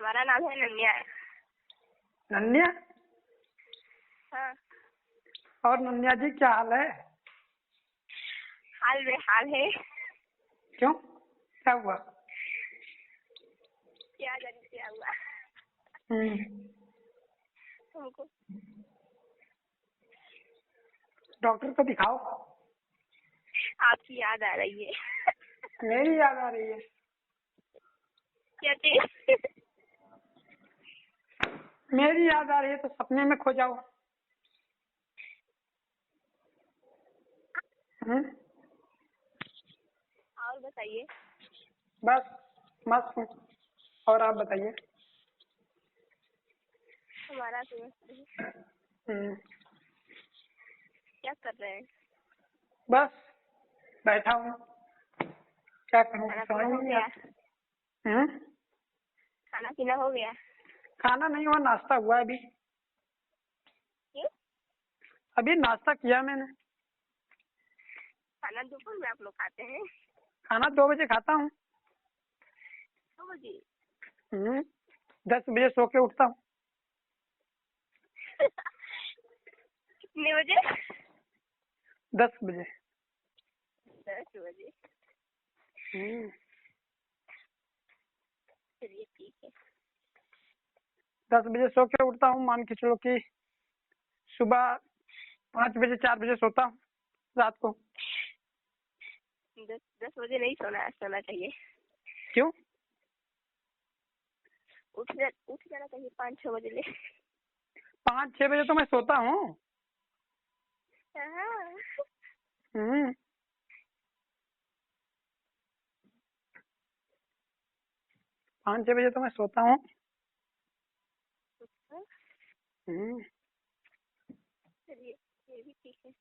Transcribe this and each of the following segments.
हमारा नाम है नन्या। नन्या? हाँ। और नन्या जी क्या हाल है? हाल बेहाल है। क्यों, क्या हुआ? क्या जाने क्या हुआ हमको। डॉक्टर को दिखाओ। आपकी याद आ रही है। मेरी याद आ रही है? क्या चीज? मेरी याद आ रही है तो सपने में खो जाओ। और बताइए। बस मस्त हूँ। और आप बताइए। हमारा तो क्या कर रहे हैं? बस बैठा हूँ, क्या करूँ खाना समझ पीना हो नहीं गया? आता। खाना पीना हो गया? खाना नहीं हुआ, नाश्ता हुआ अभी। क्यों? अभी नाश्ता किया मैंने। खाना दोपहर में आप लोग खाते हैं? खाना 2 बजे खाता हूँ। 2 बजे? 10 बजे सो के उठता हूँ। कितने बजे? 10 बजे। 10 बजे। चलिए ठीक है। 10 बजे सो के उठता हूँ, मान के चलो कि सुबह 5 बजे 4 बजे सोता हूँ रात को। 10 बजे नहीं सोना चाहिए। क्यों? उठ जाना चाहिए 5-6 बजे ले। 5-6 बजे तो मैं सोता हूँ। हाँ। 5-6 बजे तो मैं सोता हूँ। चलिए ये भी ठीक है।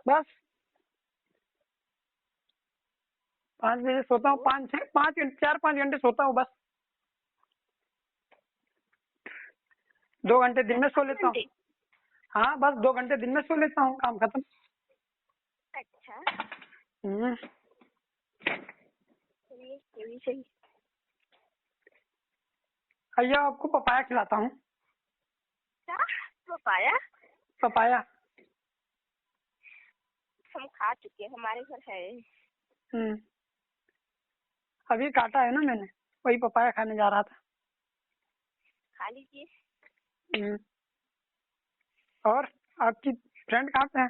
बस 5 बजे सोता हूँ, 4-5 घंटे सोता हूँ बस। 2 घंटे दिन में सो लेता हूँ। हाँ बस 2 घंटे दिन में सो लेता हूँ, काम खत्म। अच्छा। चलिए ये भी सही। भैया आपको पपाया खिलाता हूँ। क्या? पपाया? पपाया हम खा चुके हैं, हमारे घर है। अभी काटा है ना मैंने, वही पपाया खाने जा रहा था। खा लीजिए। और आपकी फ्रेंड कहाँ पे है?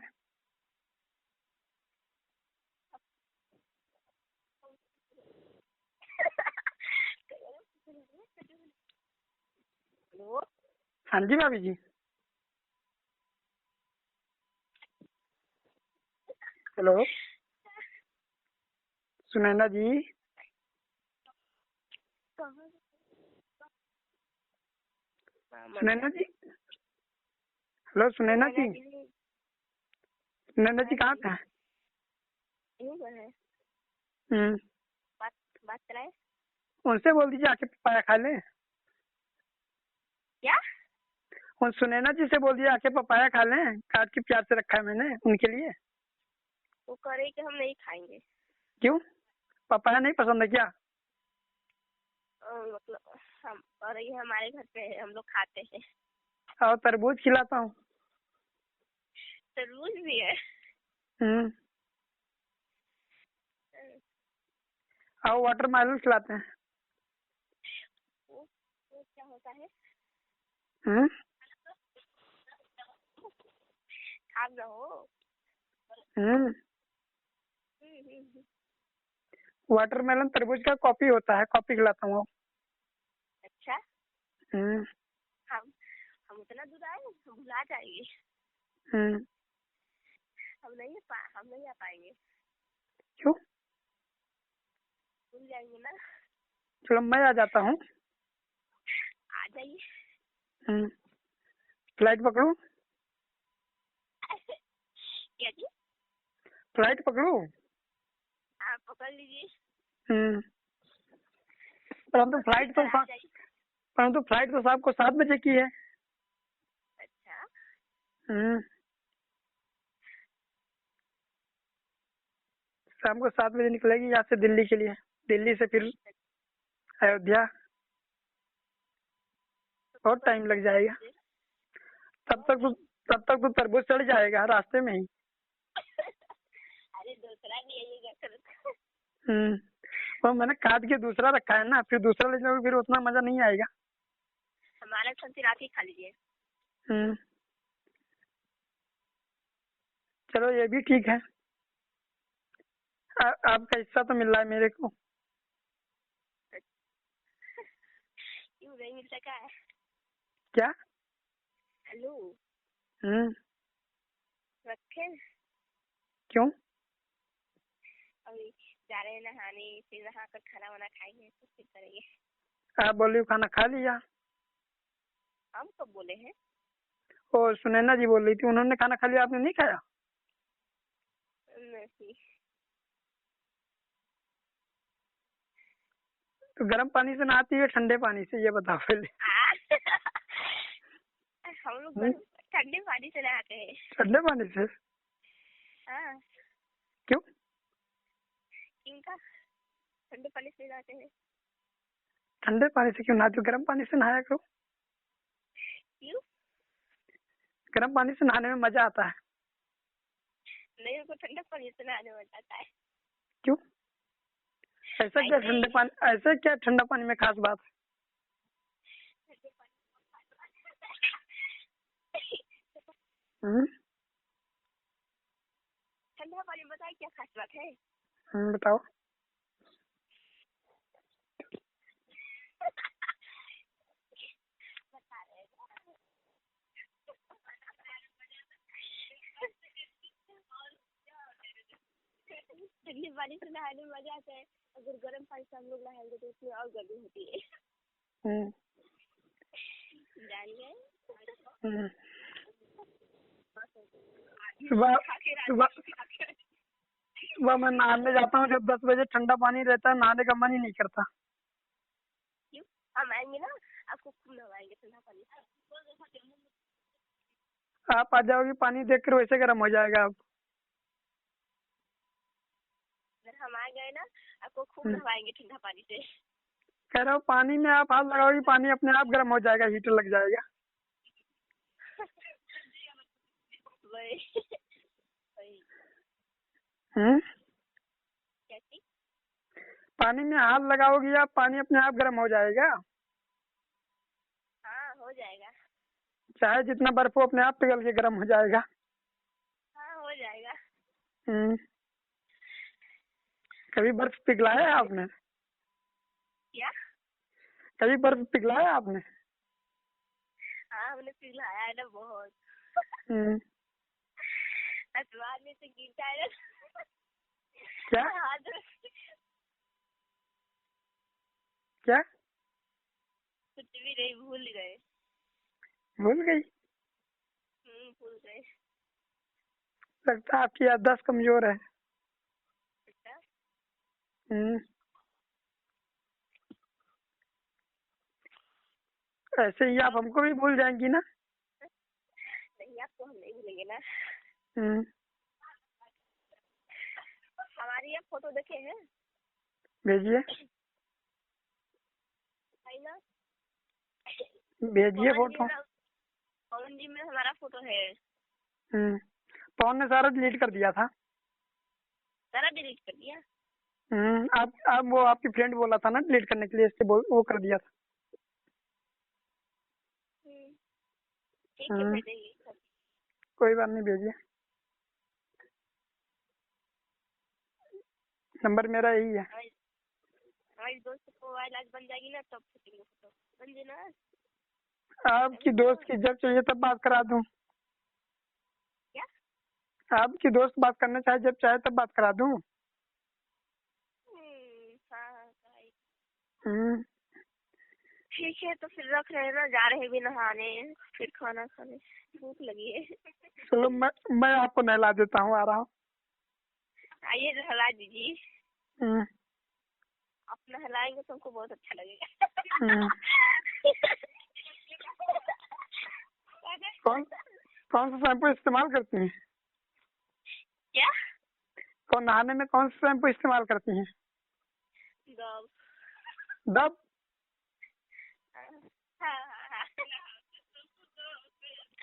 हेलो। हाँ जी भाभी जी। हेलो सुनैना जी। सुनैना जी। हेलो सुनैना जी। सुनैना जी कहाँ पे है? यहीं पर है। बात कराए। उनसे बोल दीजिए आके पपाया खा ले। क्या? उन सुनैना जी से बोल दीजिए आके पपाया खा लें, काट के प्यार से रखा है मैंने उनके लिए। वो कह रही कि हम नहीं खाएंगे। क्यों, पपाया नहीं पसंद है क्या? मतलब हम कह रही है हमारे घर पे है, हम लोग खाते हैं। और तरबूज खिलाता हूँ। तरबूज भी है? और वाटरमेलन खिलाते हैं। वो क्या होता है? आप रहो। वाटरमेलन तरबूज का कॉपी होता है, कॉपी खिलाता हूँ। अच्छा। हम उतना दूर आए, हम भुला जाएंगे। हम नहीं आ पाएंगे। क्यों? भूल जाएंगे ना। चलो मैं आ जाता हूँ। आ जाइए। फ्लाइट पकड़ूं? क्या जी? फ्लाइट पकड़ूं? आप पकड़ लीजिए। परंतु फ्लाइट तो शाम को 7 बजे की है। अच्छा। शाम को 7 बजे निकलेगी यहाँ से दिल्ली के लिए। दिल्ली से फिर अयोध्या। बहुत टाइम लग जाएगा। तब तक तो तरबूज चढ़ जाएगा रास्ते में ही। अरे दूसरा भी यही वो मैंने काट के दूसरा रखा है ना, फिर दूसरा ले जाओगे फिर उतना मजा नहीं आएगा। हमारा सब्जी रात ही खा लीजिए। चलो ये भी ठीक है। आपका हिस्सा तो मिल रहा है मेरे को। क्यों नहीं मिल सका है? क्या? हेलो। रखे? क्यों? अभी जा रहे हैं नहाने, फिर नहा कर खाना वाना खाएंगे तो फिर करेंगे। आप बोल रही हो खाना खा लिया? हम कब बोले हैं? ओ सुनैना जी बोल रही थी, उन्होंने खाना खा लिया, आपने नहीं खाया? नहीं। तो गर्म पानी से नहाती है ठंडे पानी से, ये बताओ पहले। हम लोग ठंडे पानी से नहाते हैं। ठंडे पानी से? हाँ। क्यों? इनका ठंडे पानी से नहाते हैं। ठंडे पानी से क्यों नहाते हो? गर्म पानी से नहाया करो। क्यों? गर्म पानी से नहाने में मजा आता है। नहीं, उनको ठंडे पानी से नहाने में मजा आता है। क्यों? ऐसा क्या ठंडे पानी, ऐसे क्या ठंडा पानी में खास बात है? ठंडा पानी बताए क्या खास बात है? बताओ। ठंडे पानी से नहाने में मजा आता है। अगर गर्म पानी से हम लोग नहाएंगे तो उसमें और गर्मी होती है। जान गए? सुबह मैं नहाने जाता हूँ, जब 10 बजे ठंडा पानी रहता है, नहाने का मन ही नहीं करता। क्यों? हम आएंगे ना, आपको खूब नहवाएंगे ठंडा पानी से। आप आ जाओगी, पानी देखकर वैसे गर्म हो जाएगा आप। अगर हम आ गए ना, आपको खूब नहवाएंगे ठंडा पानी से। कह रहा हूँ पानी में आप हाथ लगाओगी, पानी अपने आप गर्म हो जाएगा, हीटर लग जाएगा। पानी में हाथ लगाओगी आप, पानी अपने आप गर्म हो जाएगा। हाँ हो जाएगा। चाहे जितना बर्फ हो अपने आप पिघल के गर्म हो जाएगा। हाँ हो जाएगा। कभी बर्फ पिघलाया है आपने? क्या? कभी बर्फ पिघलाया आपने? हाँ हमने पिघलाया है ना बहुत। आसमान में से गिरता है ना। क्या? क्या? कुछ भी नहीं, भूल गए। भूल गई? भूल गए। लगता है आपकी याददाश्त कमजोर है। ऐसे ही आप हमको भी भूल जाएंगी ना? नहीं, आपको हम नहीं भूलेंगे ना। हमारी ये फोटो देखे हैं? भेजिए। भेजिए फोटो। पवन जी में हमारा फोटो है। पवन ने सारा डिलीट कर दिया था। सारा डिलीट कर दिया? आप वो आपकी फ्रेंड बोला था ना डिलीट करने के लिए, इससे वो कर दिया था। ठीक है, भेजेंगे। कोई बात नहीं, भेजिए। नंबर मेरा यही है। हमारी दोस्त को आज बन जाएगी ना, तब फोटो बन देना। आपकी दोस्त की जब चाहिए तब बात करा दूं। क्या? आपकी दोस्त बात करना चाहे, जब चाहे तब बात करा दूं। ठीक है, तो फिर रख रहे हैं ना, जा रहे भी नहाने, फिर खाना खाने, भूख लगी है। चलो मैं आपको नहला देता हूँ, आ रहा हूँ। आइए नहला दीजिए। आप नहलाएंगे तो हमको बहुत अच्छा लगेगा। कौन सा शैम्पू इस्तेमाल करती हैं? क्या? तो नहाने में कौन सा शैम्पू इस्तेमाल करती हैं? डव। डव?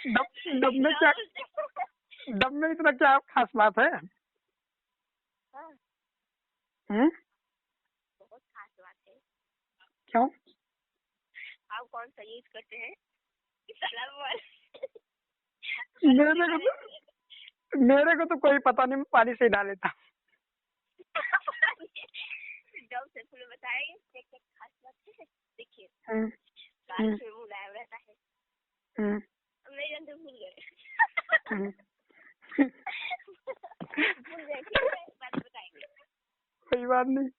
डब में क्या, डब में इतना क्या खास बात है? बहुत खास बात है। क्यों? आप कौन सा यूज करते हैं? मेरे को तो कोई पता नहीं, पानी से ही डाल लेता। जब से पूरे बताएंगे क्या खास बात है। देखिए कान से मुलायम रहता है। नहीं जानते, भूल गए। भूल गए, बात बताएंगे। कोई बात नहीं।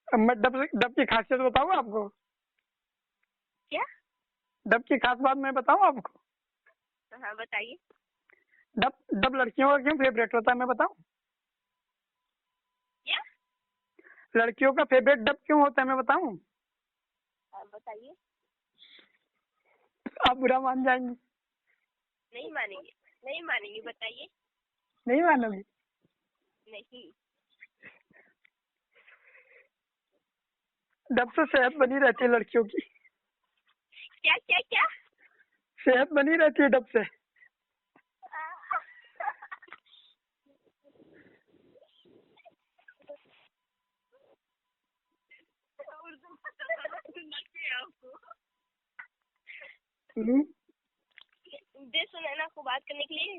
अब मैं डब की खासियत बताऊँ आपको? क्या डब की खास बात मैं बताऊँ आपको? हाँ बताइए। डब लड़कियों का क्यों फेवरेट होता है मैं बताऊँ? क्या? लड़कियों का फेवरेट डब क्यों होता है मैं बताऊँ? बताइए। आप बुरा मान जाएंगे। नहीं मानेंगे, नहीं मानेंगे, बताइए। नहीं मानोगे? नहीं। डब से सेहत बनी रहती है लड़कियों की। क्या क्या क्या? सेहत बनी रहती है डब से। दे सुनैना को बात करने के लिए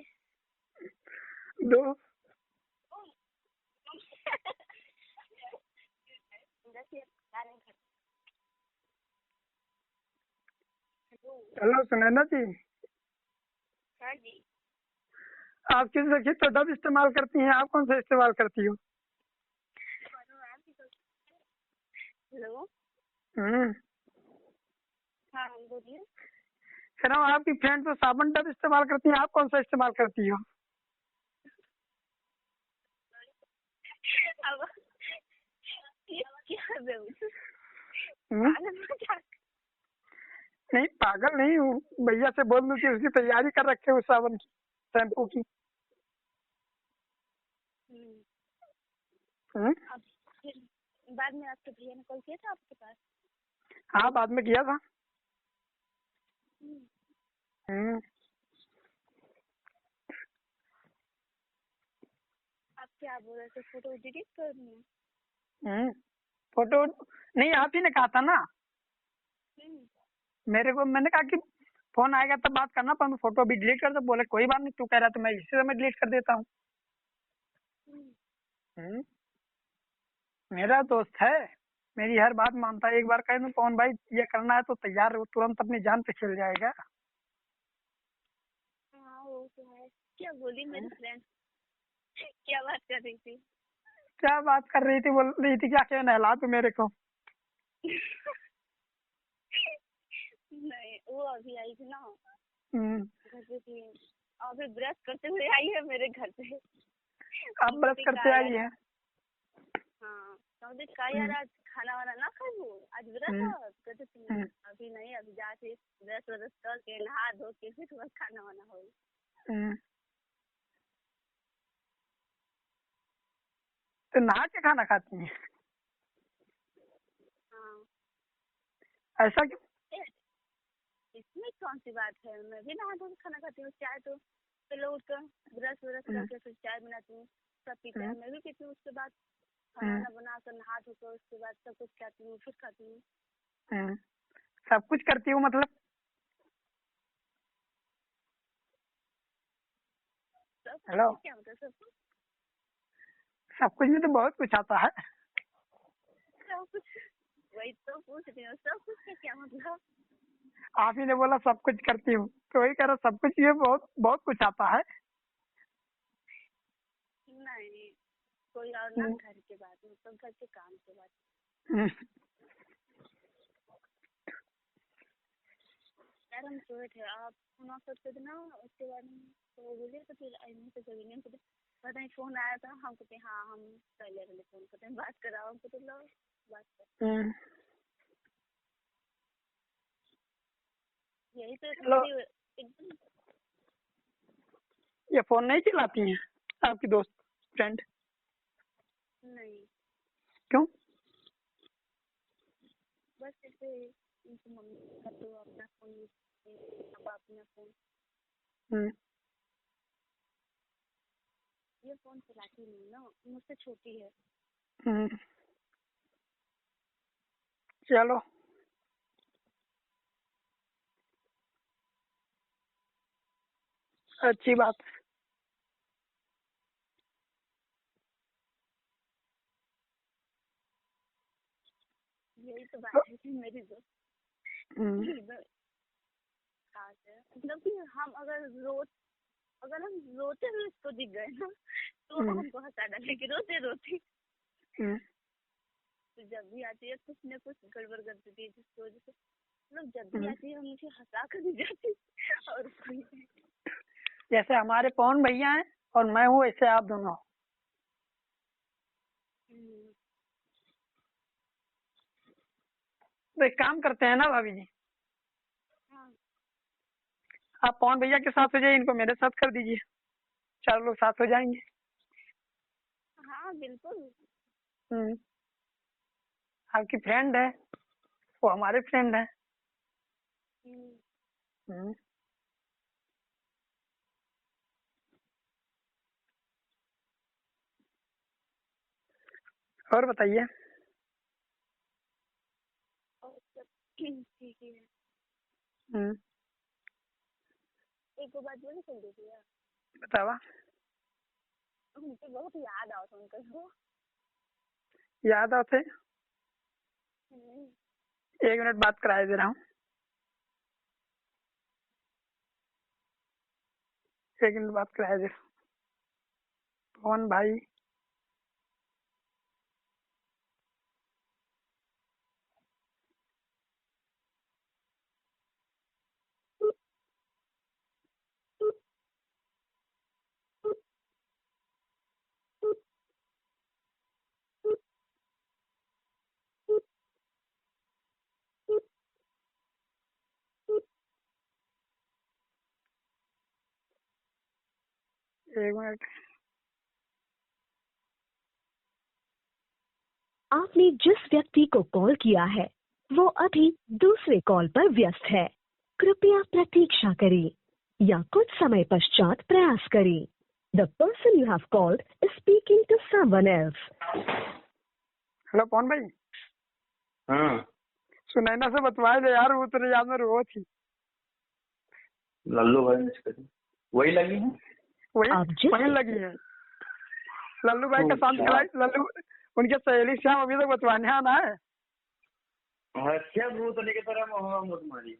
दो। हेलो सुनैना जी। हाँ जी। आप किस रखी तो डब इस्तेमाल करती हैं, आप कौन सा इस्तेमाल करती हो? हेलो। हाँ बोलिए। सर आपकी फ्रेंड तो साबुन डब इस्तेमाल करती है, आप कौन सा इस्तेमाल करती हो? अब क्या नहीं पागल नहीं हूँ, भैया से बोल दूं कि उसकी तैयारी कर रखे उस साबुन की, शैम्पू की। अब फिर बाद में आपके भैया ने कॉल किया था आपके पास? हाँ बाद में किया था। आप क्या बोल रहे थे, फोटो डिलीट कर दूँ? फोटो नहीं, आप ही ने कहा था ना मेरे को, मैंने कहा कि फोन आएगा तब बात करना, पर फोटो भी डिलीट कर दो। बोले कोई बात नहीं, तू कह रहा तो मैं इसी समय डिलीट कर देता हूँ। मेरा दोस्त है, मेरी हर बात मानता है। एक बार कह दूं पवन भाई ये करना है तो तैयार हो, तुरंत अपनी जान पे चल जाएगा। हाँ वो तो है। क्या बोली मेरी फ्रेंड? क्या बात कर रही थी? क्या बात कर रही थी? बोल रही थी क्या क्या नहला तू मेरे को। नहीं वो अभी आई थी ना घर पे थी, अभी ब्रश करते हुए आई है मेरे घर पे। आप ब्रश करते आई है? हाँ समझे का यार, आज खाना वाना ना खाऊ, आज ब्रश कहते थे अभी नहीं, अभी जाके ब्रश व्रश करके नहा धो के फिर बस खाना वाना हो। तो नहा के खाना खाती हैं? हाँ। ऐसा क्यों? इसमें कौन सी बात है, मैं भी नहा धो के खाना खाती हूँ। चाय तो पहले उठकर ब्रश व्रश करके फिर चाय बनाती हूँ, सब पीते हैं, मैं भी पीती हूँ। उसके बाद खाना वाना बनाकर नहा धोकर उसके बाद सब कुछ खाती हूँ, फिर खाती हूँ। सब कुछ करती हूँ मतलब? हेलो, क्या मतलब सब कुछ? सब कुछ में तो बहुत कुछ आता है। सब कुछ वही तो पूछ रही हूँ, सब कुछ का क्या मतलब? आप ही ने बोला सब कुछ करती हूँ, तो वही कह रहा सब कुछ, ये बहुत बहुत कुछ आता है। नहीं कोई और ना, घर के बात में, सब घर के काम के बात। यार हम सोए थे, आप फोन करते थे ना, उसके बाद तो बोले तो फिर नहीं तो कभी नहीं पता, पता नहीं फोन आया था, हम कहते हाँ हम पहले पहले फोन करते हैं, बात कराओ हमको, तो लो बात कर। यही तो एकदम। ये फोन नहीं चलाती हैं आपकी दोस्त फ्रेंड? नहीं। क्यों? बस ऐसे उनकी मम्मी का तो अपना फोन यूज करते, पापा अपना फोन। ये फोन चलाती नहीं ना, मुझसे छोटी है। चलो अच्छी बात है। यही तो बात है कि मेरी तो खास है, मतलब कि हम अगर हम रोते हुए इसको दिख गए ना तो हमको हंसा डालेगी रोते रोते। तो जब भी आती है कुछ न कुछ गड़बड़ कर देती है, जिसकी वजह से मतलब जब भी आती है मुझे हंसा कर दी जाती और कोई जैसे हमारे पवन भैया हैं और मैं हूँ, ऐसे आप दोनों। तो एक काम करते हैं ना भाभी जी, आप पवन भैया के साथ हो जाइए, इनको मेरे साथ कर दीजिए, 4 लोग साथ हो जाएंगे। हाँ बिल्कुल। आपकी फ्रेंड है, वो हमारे फ्रेंड है। और बताइए। ठीक है। एक बात बोले सुन दीजिए, बतावा। मुझे बहुत याद आओ तुमको। याद आते 1 मिनट बात कराए दे रहा हूँ। 1 मिनट बात कराए दे रहा हूँ। पवन भाई एक मिनट। आपने जिस व्यक्ति को कॉल किया है वो अभी दूसरे कॉल पर व्यस्त है, कृपया प्रतीक्षा करें या कुछ समय पश्चात प्रयास करें। The person you have called is speaking to someone else. Hello Pawan भाई। हाँ सुनैना से बतवाए दे यार, वो तेरे याद में वो थी। लल्लू भाई वही लगी है, वही लगी है। लल्लू भाई का शांत लल्लू उनके सहेली से हम अभी तक बतवाने आना है। क्या भूत लेके तरह तुम्हारी